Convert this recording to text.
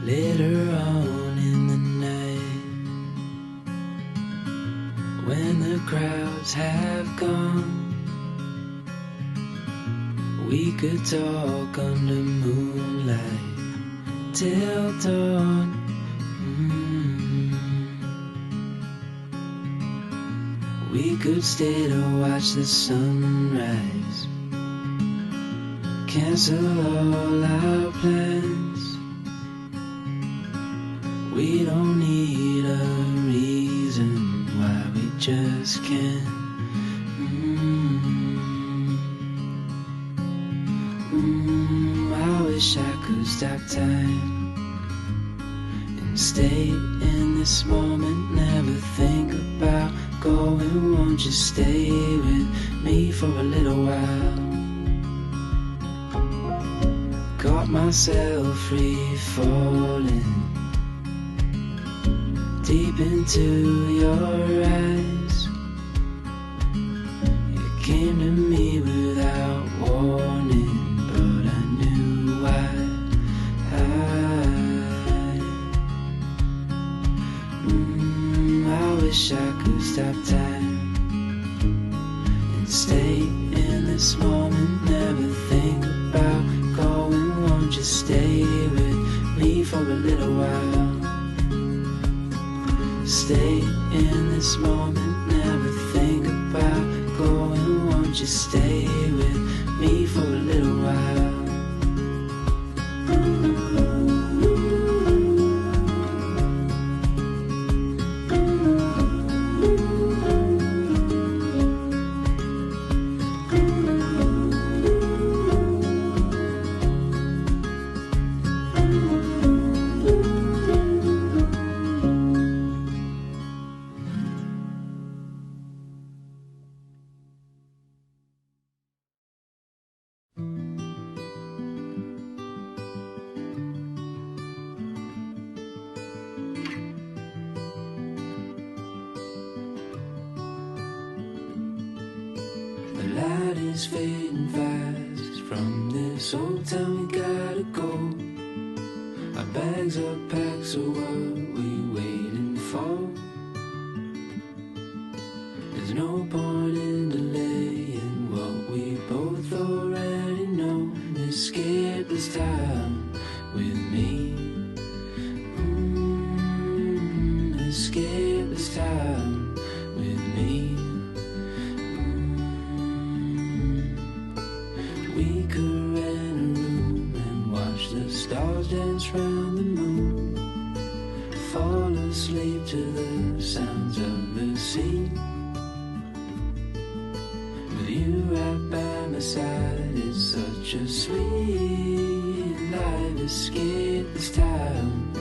Later on in the night, when the crowds have gone, we could talk under moonlight till dawn. We could stay to watch the sunrise, cancel all our plans. We don't need a reason why we just can't. I wish I could stop time and stay in this moment, never think about going. Won't you stay with me for a little while? Got myself free falling deep into your eyes. You came to me without warning, but I knew why. I wish I could stop time and stay in this moment, never think about going. Won't you stay with me for a little while? Stay in this moment, never think about going. Won't you stay with me for a little while? The light is fading fast from this old town, we gotta go. Our bags are packed, so what we waiting for? There's no point in delaying what we both already know. Escape this time with me. Escape this time with me. We could rent a room and watch the stars dance round the moon, fall asleep to the sounds of the sea. With you right by my side, it's such a sweet life. Escape this time